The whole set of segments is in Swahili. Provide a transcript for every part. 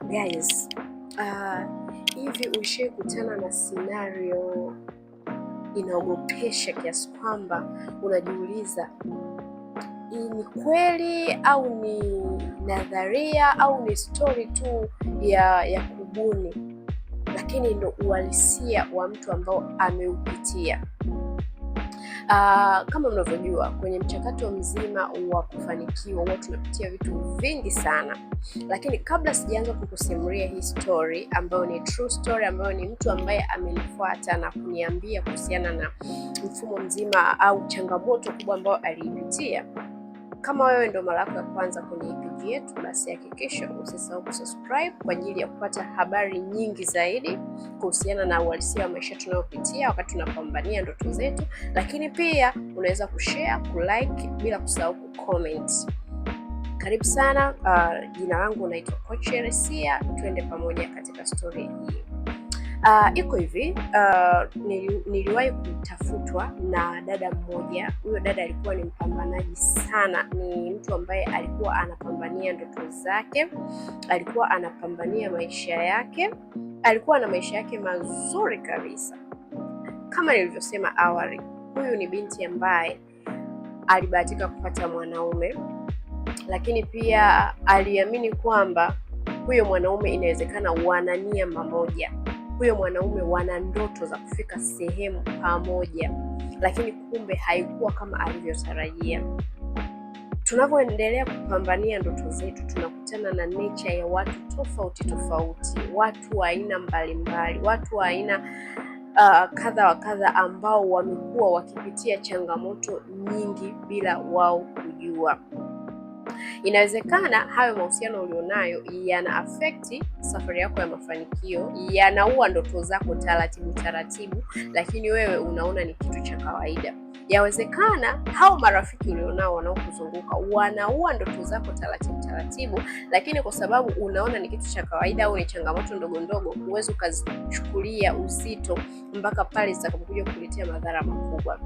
Guys, hivi ushakutana na scenario inaogopesha kiasi kwamba unajiuliza hii ni kweli au ni nadharia au ni story tu ya kubuni, lakini ndo uhalisia wa mtu ambao ameupitia. Kama mnavyojua kwenye mchakato mzima wa kufanikiwa huwa tunapitia vitu vingi sana, lakini kabla sijaanza kukusimulia hii story ambayo ni true story, ambayo ni mtu ambaye amenifuata na kuniambia kuhusiana na mfumo mzima au changamoto kubwa ambayo aliipitia, kama wewe ndio mara yako ya kwanza kwenye page yetu, basi hakikisha usisahau kusubscribe kwa ajili ya kupata habari nyingi zaidi kuhusiana na uhalisia wa maisha tunayopitia wakati tunapambania ndoto zetu, lakini pia unaweza kushare, kulike bila kusahau kucomment. Karibu sana. Jina langu naitwa Coach Eresia, twende pamoja katika story hii. Iko hivi, niliwahi kutafutwa na dada mmoja. Huyo dada alikuwa ni mpambanaji sana, ni mtu ambaye alikuwa anapambania ndoto zake, alikuwa anapambania maisha yake, alikuwa na maisha yake mazuri kabisa. Kama nilivyosema awali, huyu ni binti ambaye alibahatika kupata mwanaume, lakini pia aliamini kwamba huyo mwanaume inawezekana wana nia moja, huyo mwanaume wana ndoto za kufika sehemu pamoja, lakini kumbe haikuwa kama alivyotarajia. Tunavyoendelea kupambania ndoto zetu, tunakutana na nature ya watu tofauti tofauti, watu wa aina mbalimbali, watu wa aina kadha wa kadha ambao wamekuwa wakipitia changamoto nyingi bila wao kujua. Inawezekana hayo mahusiano ulionayo yana affect safari yako ya mafanikio, yanaua ndoto zako taratibu taratibu, lakini wewe unaona ni kitu cha kawaida. Yawezekana hao marafiki ulionao wanaokuzunguka wanaua ndoto zako taratibu taratibu, lakini kwa sababu unaona ni kitu cha kawaida au ni changamoto ndogo ndogo, huwezi ukazichukulia uzito mpaka pale zitakapokuja kukuletea madhara makubwa.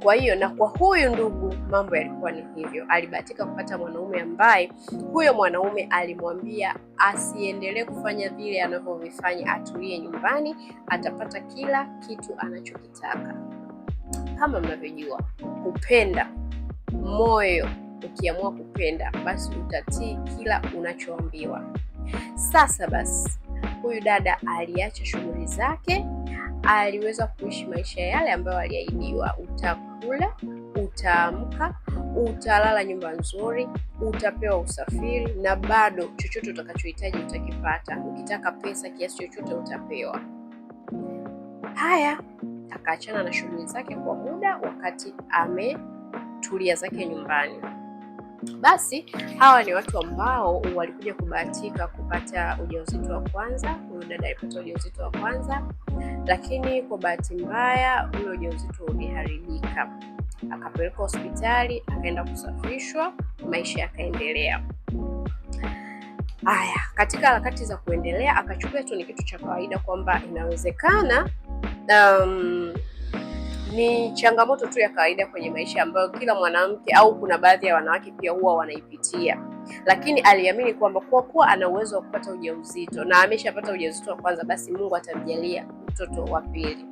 Kwa hiyo na kwa huyu ndugu mambo yalikuwa ni hivyo. Alibahatika kupata mwanaume ambaye huyo mwanaume alimwambia asiendelee kufanya vile anavyovifanya, atulie nyumbani, atapata kila kitu anachokitaka. Kama mnavyojua, kupenda, moyo ukiamua kupenda, basi utatii kila unachoambiwa. Sasa basi, huyu dada aliacha shughuli zake, aliweza kuishi maisha yale ambayo aliahidiwa. Utakula, utaamka, utalala nyumba nzuri, utapewa usafiri, na bado chochote utakachohitaji utakipata. Ukitaka pesa kiasi chochote utapewa. Haya, akaachana na shughuli zake kwa muda, wakati ametulia zake nyumbani. Basi hawa ni watu ambao walikuja kubahatika kupata ujauzito wa kwanza. Huyu dada alipata ujauzito wa kwanza, lakini kwa bahati mbaya ule ujauzito uliharibika. Akapelekwa hospitali, akaenda kusafishwa, maisha yakaendelea. Haya, katika harakati za kuendelea akachukulia tu ni kitu cha kawaida kwamba inawezekana ni changamoto tu ya kawaida kwenye maisha ambayo kila mwanamke au kuna baadhi ya wanawake pia huwa wanaipitia, lakini aliamini kwamba kwa kuwa ana uwezo wa kupata ujauzito na ameshapata ujauzito wa kwanza, basi Mungu atamjalia mtoto wa pili.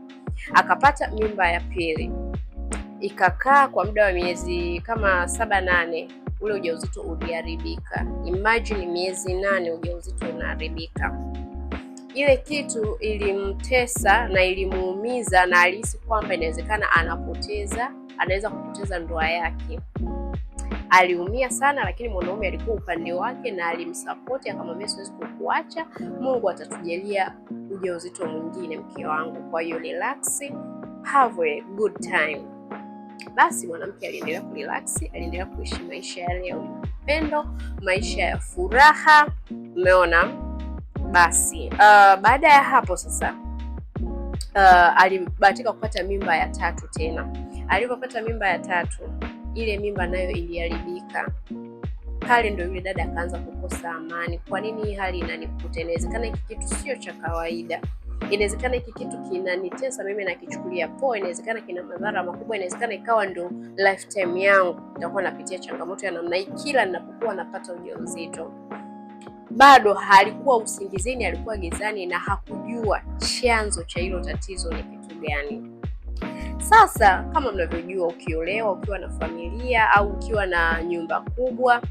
Akapata mimba ya pili, ikakaa kwa muda wa miezi kama 7-8, ule ujauzito uliharibika. Imagine miezi 8 ujauzito unaharibika. Ile kitu ilimtesa na ilimuumiza, na alihisi kwamba inawezekana anaweza kupoteza ndoa yake. Aliumia sana, lakini mwanaume alikuwa upande wake na alimsupport, akamwambia siwezi kukuacha, Mungu atatujalia ujauzito mwingine mke wangu, kwa hiyo relax, have a good time. Basi mwanamke aliendelea kurelax, aliendelea kuishi maisha yale ya upendo, maisha ya furaha, umeona. Basi baada ya hapo sasa alibahatika kupata mimba ya 3 tena. Alipopata mimba ya 3, ile mimba nayo iliharibika. Pale ndio yule dada akaanza kukosa amani. Kwa nini hii hali inanikuta? Inawezekana hiki kitu sio cha kawaida, inawezekana hiki kitu kinanitesa mimi na kichukulia poa, inawezekana kina madhara makubwa, inawezekana ikawa ndio lifetime yangu nitakuwa napitia changamoto ya namna hii kila ninapokuwa napata ujauzito. bado halikuwa usingizini, alikuwa gizani na hakujua chanzo cha hilo tatizo ni kitu gani. Sasa kama mnavyojua, ukiolewa, ukiwa na familia au ukiwa na nyumba kubwa,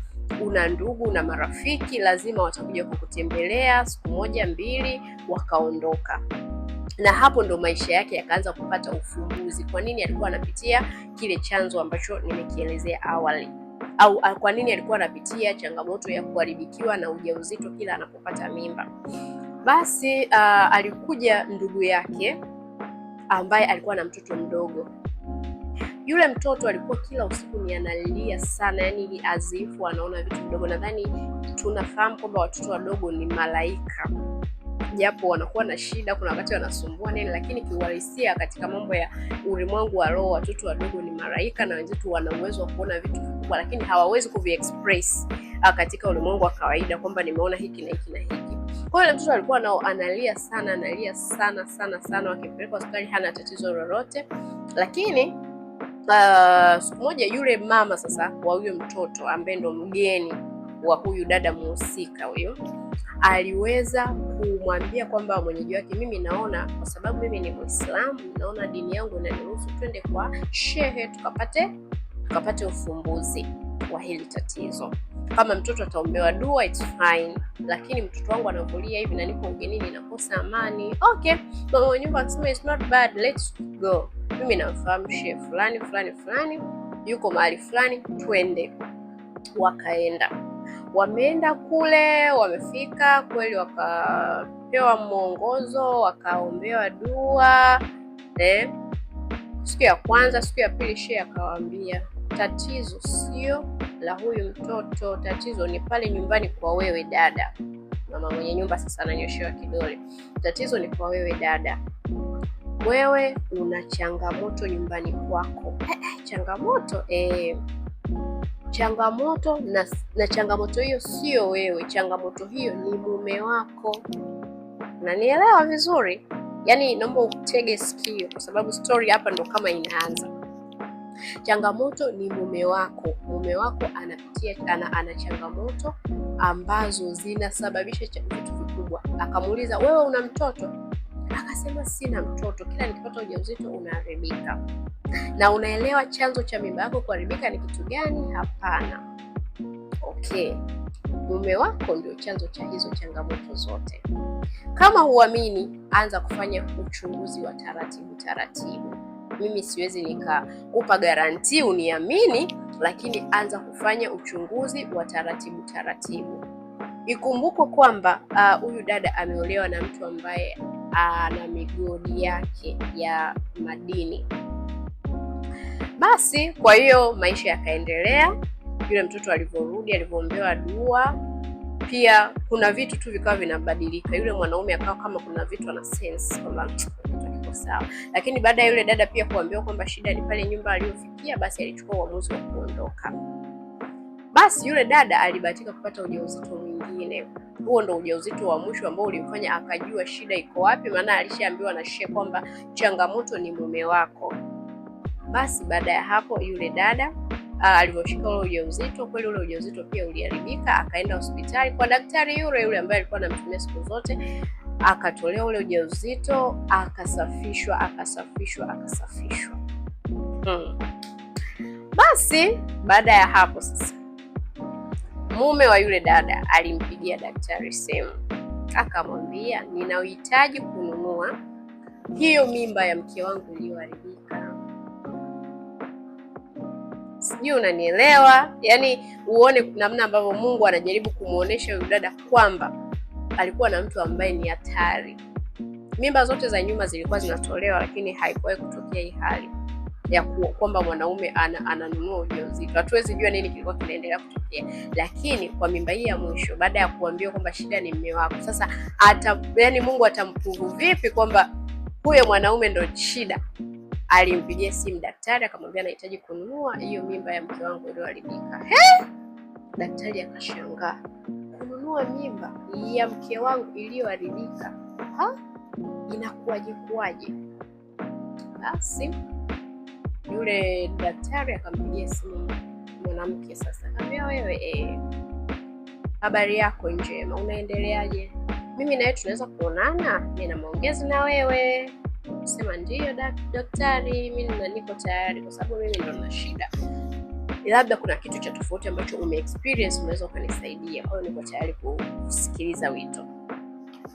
una ndugu na marafiki, lazima watakuja kukutembelea siku moja mbili wakaondoka. Na hapo ndo maisha yake yakaanza kupata ufumbuzi, kwa nini alikuwa anapitia kile chanzo ambacho nimekielezea awali, au kwa nini alikuwa anapitia changamoto ya kuharibikiwa na ujauzito kila anapopata mimba. Basi alikuja ndugu yake ambaye alikuwa na mtoto mdogo. Yule mtoto alikuwa kila usiku ni analia sana, yani azifu, anaona vitu vidogo. Nadhani tunafahamu kwamba watoto wadogo ni malaika, japo wanakuwa na shida, kuna wakati wanasumbua nini, lakini kiuhalisia katika mambo ya ulimwengu wa roho, watoto wadogo ni malaika na wenzetu wana uwezo wa kuona vitu vikubwa, lakini hawawezi kuviexpress katika ulimwengu wa kawaida kwamba nimeona hiki na hiki na hiki. Kwa hiyo mtoto alikuwa analia sana, wakipeleka hospitali hana tatizo lolote. Lakini siku moja yule mama sasa wa huyo mtoto ambaye ndo mgeni wa huyu dada muhusika huyo, aliweza kumwambia kwamba mwenyeji wake, mimi naona kwa sababu mimi ni Muislamu, naona dini yangu inaniruhusu twende kwa shehe tukapate ufumbuzi wa hili tatizo. Kama mtoto ataombewa dua it's fine, lakini mtoto wangu anavulia hivi na niko ugenini nakosa amani. Okay, mama wa nyumba akasema it's not bad, let's go. Mimi namfahamu shehe fulani yuko mahali fulani, twende. Wakaenda. Wameenda kule, wamefika kweli, wakapewa mwongozo, wakaombewa dua. Siku ya kwanza, siku ya pili, shehe akawaambia tatizo sio la huyu mtoto, tatizo ni pale nyumbani kwa wewe dada. Mama mwenye nyumba sasa ananyoshewa kidole. Tatizo ni kwa wewe dada, wewe una changamoto nyumbani kwako. Changamoto? Changamoto na changamoto hiyo sio wewe, changamoto hiyo ni mume wako. Na nielewa vizuri, yaani naomba utege sikio kwa sababu story hapa ndo kama inaanza. Changamoto ni mume wako. Mume wako anapitia ana changamoto ambazo zinasababisha vitu vikubwa. Akamuuliza, wewe una mtoto? Akasema sina mtoto, kila nikipata ujauzito unaharibika. Na unaelewa chanzo cha mimba yako kuharibika ni kitu gani? Hapana. Okay, mume wako ndio chanzo cha hizo changamoto zote. Kama huamini, anza kufanya uchunguzi wa taratibu. Mimi siwezi nikakupa garanti uniamini, lakini anza kufanya uchunguzi wa taratibu. Ikumbukwe kwamba huyu dada ameolewa na mtu ambaye ana migodi yake ya madini. Basi kwa hiyo maisha yakaendelea. Yule mtoto alivyorudi, alivyoombewa dua, pia kuna vitu tu vikawa vinabadilika. Yule mwanaume akawa kama kuna vitu ana sense kwamba kitu sawa. Lakini baada ya yule dada pia kuambiwa kwamba shida ni pale nyumba aliyofikia, basi alichukua uamuzi wa kuondoka. Basi yule dada alibahatika kupata ujauzito mwingine. Huo ndo ujauzito wa mwisho ambao ulimfanya akajua shida iko wapi, maana alishaambiwa na shehe kwamba changamoto ni mume wako. Basi baada ya hapo yule dada alivyoshika ule ujauzito, kweli ule ujauzito pia uliharibika. Akaenda hospitali kwa daktari yule ambaye alikuwa anamtumia siku zote, akatolewa ule ujauzito, akasafishwa. Basi baada ya hapo sasa, mume wa yule dada alimpigia daktari simu, akamwambia ninahitaji kununua hiyo mimba ya mke wangu iliyoharibika. Sijui unanielewa? Yaani uone namna ambavyo Mungu anajaribu kumuonesha yule dada kwamba alikuwa na mtu ambaye ni hatari. Mimba zote za nyuma zilikuwa zinatolewa, lakini haikuwahi kutokea hii hali ya kwamba mwanaume ananunua ujauzito. Hatuwezi jua nini kilikuwa kinaendelea kutokea, lakini kwa mimba hii ya mwisho, baada ya kuambiwa kwamba shida ni mume wako, sasa yaani Mungu atamprove vipi kwamba huyo mwanaume ndo shida? Alimpigia simu daktari akamwambia anahitaji kununua hiyo mimba ya mke wangu iliyoharibika. Daktari akashangaa, kununua mimba ya mke wangu iliyoharibika? Inakuwaje? Basi yule daktari akampigia simu mwanamke sasa, akamwambia wewe, habari yako njema, unaendeleaje? Mimi na wewe tunaweza kuonana, nina maongezi na wewe. Sema ndiyo daktari, mimi niko tayari kwa sababu mimi ndo nina shida. Labda kuna kitu cha tofauti ambacho umeexperience, unaweza ukanisaidia. Kwa hiyo niko tayari kusikiliza wito.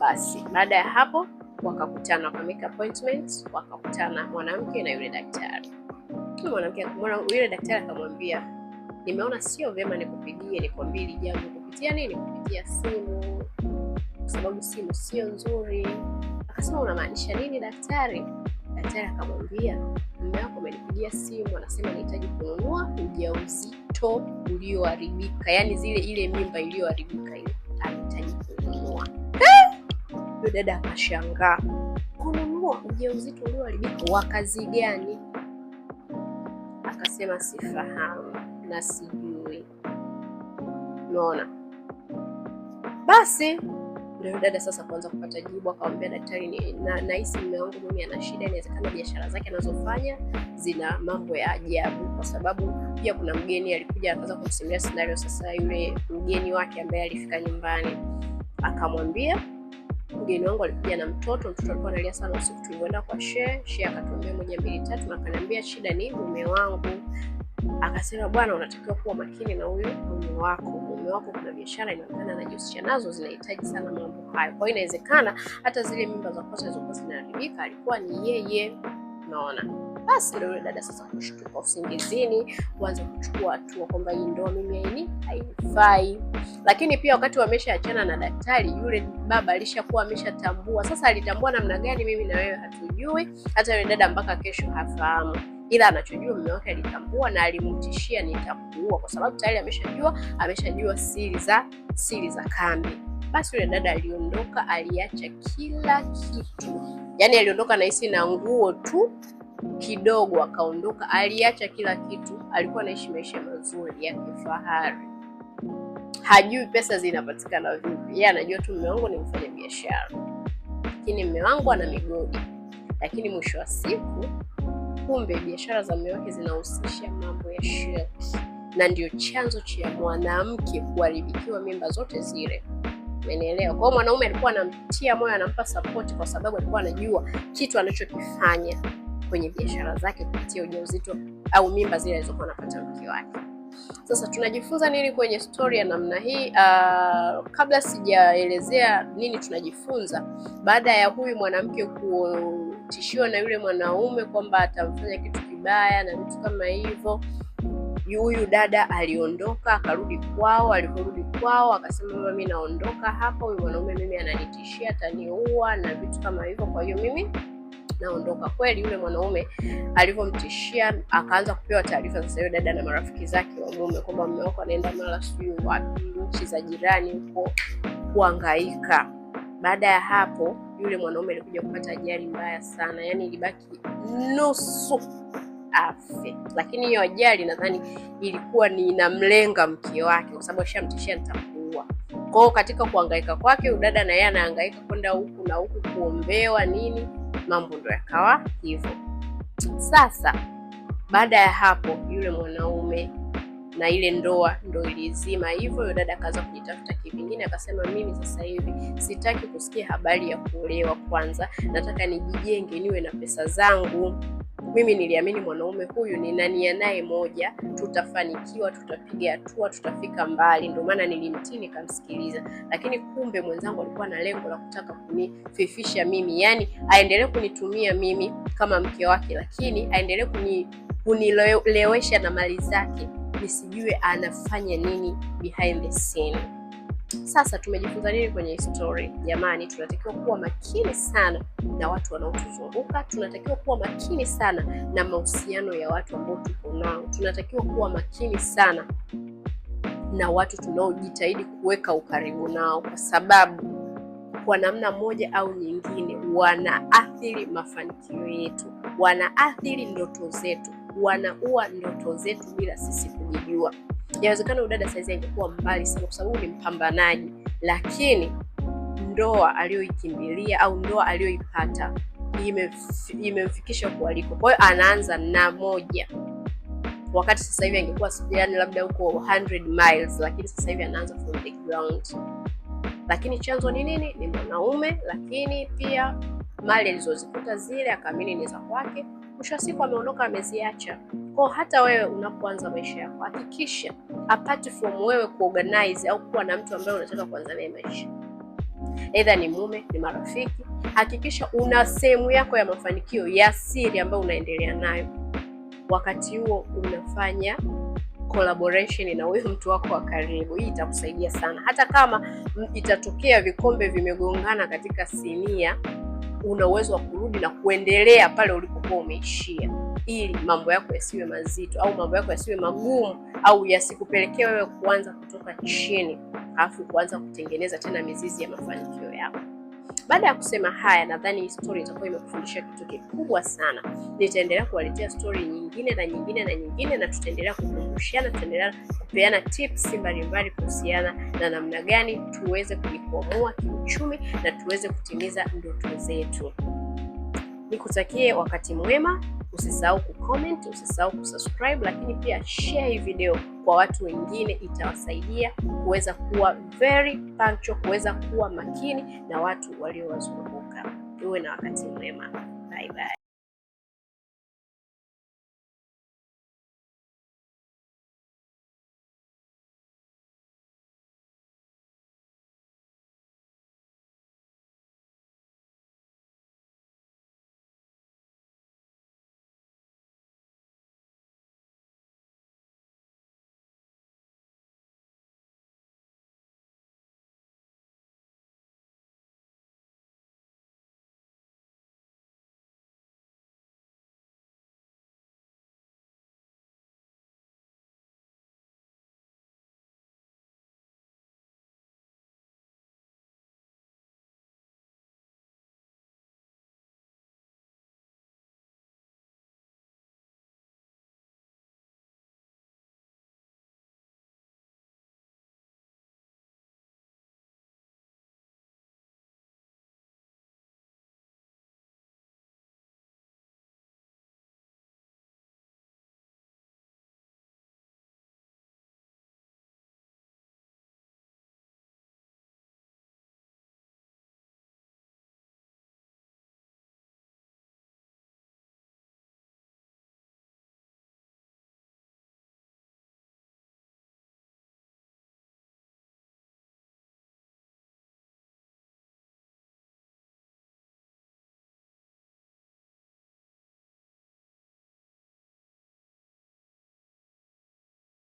Basi baada ya hapo wakakutana, wakamake appointment, wakakutana mwanamke na yule daktari. Yule daktari akamwambia, nimeona sio vyema nikupigie nikwambie hili jambo kupitia nini, kupitia simu, kwa sababu simu sio nzuri. Akasema, unamaanisha nini daktari? Daktari akamwambia, mume wako amenipigia simu, anasema anahitaji kununua ujauzito ulioharibika, yani ile mimba iliyoharibika ile anahitaji kununua. Yule dada akashangaa, kununua ujauzito ulioharibika wa kazi gani? Akasema, sifahamu na sijui. Unaona? Basi ndio dada sasa kuanza kupata jibu. Akamwambia daktari, nahisi mume wangu mimi ana shida, inawezekana biashara zake anazofanya zina mambo ya ajabu, kwa sababu pia kuna mgeni alikuja akaanza kumsimulia scenario. Sasa yule mgeni wake ambaye alifika nyumbani akamwambia, mgeni wangu alikuja na mtoto alikuwa analia sana usiku, tulienda kwa shehe akatuambia 1 2 3 na akaniambia shida ni mume wangu. Akasema, bwana, unatakiwa kuwa makini na huyo mume wako. Mume wako kuna biashara inaonekana anajihusisha nazo, zinahitaji sana mambo hayo. Kwa hiyo inawezekana hata zile mimba za kwanza zilizokuwa zinaharibika alikuwa ni yeye. Unaona? Basi ndio dada sasa kushtuka usingizini, kuanza kuchukua hatua kwamba hii ndoa mimi haifai. Lakini pia wakati wameshaachana na daktari, yule baba alishakuwa ameshatambua. Sasa alitambua namna gani mimi na wewe hatujui, hata yule dada mpaka kesho hafahamu. Ila anachojua mume wake alitambua na alimtishia, nitakuua, kwa sababu tayari ameshajua siri za kambi. Basi yule dada aliondoka, aliacha kila kitu. Yaani aliondoka na hisi na nguo tu kidogo akaondoka, aliacha kila kitu. Alikuwa anaishi maisha mazuri ya kifahari. Hajui pesa zinapatikana vipi. Yeye anajua tu mume wangu ni mfanya biashara, lakini mume wangu ana migodi. Lakini mwisho wa siku kumbe biashara za mume wake zinahusisha mambo ya shirki, na ndio chanzo cha mwanamke kuharibikiwa mimba zote zile. Umeelewa? Kwa hiyo mwanaume alikuwa anamtia moyo, anampa support, kwa sababu alikuwa anajua kitu anachokifanya kwenye biashara zake kupitia ujauzito au mimba zile alizokuwa anapata mke wake. Sasa tunajifunza nini kwenye story ya namna hii? Kabla sijaelezea nini tunajifunza, baada ya huyu mwanamke kutishiwa na yule mwanaume kwamba atamfanya kitu kibaya na vitu kama hivyo, huyu dada aliondoka akarudi kwao. Aliporudi kwao akasema, mimi naondoka hapa, huyu mwanaume mimi ananitishia, ataniua na vitu kama hivyo, kwa hiyo mimi naondoka. Kweli yule mwanaume alivyomtishia akaanza kupewa taarifa sasa yule dada na marafiki zake wa mume kwamba mume wako anaenda mara sijui wapi, nchi za jirani huko kuhangaika. Baada ya hapo yule mwanaume alikuja kupata ajali mbaya sana, yani ilibaki nusu afe. Lakini hiyo ajali nadhani ilikuwa ni inamlenga mke wake, kwa sababu ashamtishia nitakuua. Kwa hiyo katika kuhangaika kwake udada na yeye anahangaika kwenda huku na huku kuombewa nini, mambo ndo yakawa hivyo. Sasa baada ya hapo yule mwanaume na ile ndoa ndo ilizima hivyo. Yule dada akaanza kujitafuta kivingine, akasema, mimi sasa hivi sitaki kusikia habari ya kuolewa, kwanza nataka nijijenge, niwe na pesa zangu. Mimi niliamini mwanaume huyu nina nia naye moja, tutafanikiwa, tutapiga hatua, tutafika mbali, ndio maana nilimtii nikamsikiliza. Lakini kumbe mwenzangu alikuwa na lengo la kutaka kunififisha mimi, yani aendelee kunitumia mimi kama mke wake, lakini aendelee kunilewesha na mali zake, nisijue anafanya nini behind the scene. Sasa tumejifunza nini kwenye story? Jamani, tunatakiwa kuwa makini sana na watu wanaotuzunguka. Tunatakiwa kuwa makini sana na mahusiano ya watu ambao tuko nao. Tunatakiwa kuwa makini sana na watu tunaojitahidi kuweka ukaribu nao, kwa sababu kwa namna moja au nyingine wanaathiri mafanikio yetu, wanaathiri ndoto zetu, wanaua ndoto zetu bila sisi kujijua. Inawezekana udada saizi angekuwa mbali sana kwa sababu ni mpambanaji, lakini ndoa aliyoikimbilia au ndoa aliyoipata imemfikisha kualiko. Kwa hiyo anaanza na moja. wakati sasa hivi angekuwa yani labda huko 100 miles, lakini sasa hivi anaanza from the ground. Lakini chanzo ni nini? Ni mwanaume, lakini pia mali alizozikuta zile akaamini ni za kwake, mwisho wa siku ameondoka ameziacha. Kwa hata wewe unapoanza maisha yako, hakikisha apart from wewe kuorganize au kuwa na mtu ambaye unataka kuanza naye maisha, either ni mume, ni marafiki, hakikisha una sehemu yako ya mafanikio ya siri ambayo unaendelea nayo. Wakati huo unafanya collaboration na huyo mtu wako wa karibu. Hii itakusaidia sana. Hata kama itatokea vikombe vimegongana katika sinia, una uwezo wa kurudi na kuendelea pale ulipokuwa umeishia, ili mambo yako yasiwe mazito au mambo yako yasiwe magumu au yasikupelekea wewe kuanza kutoka chini alafu kuanza kutengeneza tena mizizi ya mafanikio yako. Baada ya kusema haya, nadhani hii story itakuwa imekufundisha kitu kikubwa sana. Nitaendelea kuwaletea story nyingine na nyingine na nyingine, na tutaendelea kukumbushana, tutaendelea kupeana tips mbalimbali kuhusiana na namna gani tuweze kujikwamua kiuchumi na tuweze kutimiza ndoto zetu. Nikutakie wakati mwema. Usisahau kucomment, usisahau kusubscribe, lakini pia share hii video kwa watu wengine. Itawasaidia kuweza kuwa very punctual, kuweza kuwa makini na watu waliowazunguka. Uwe na wakati mwema. Bye bye.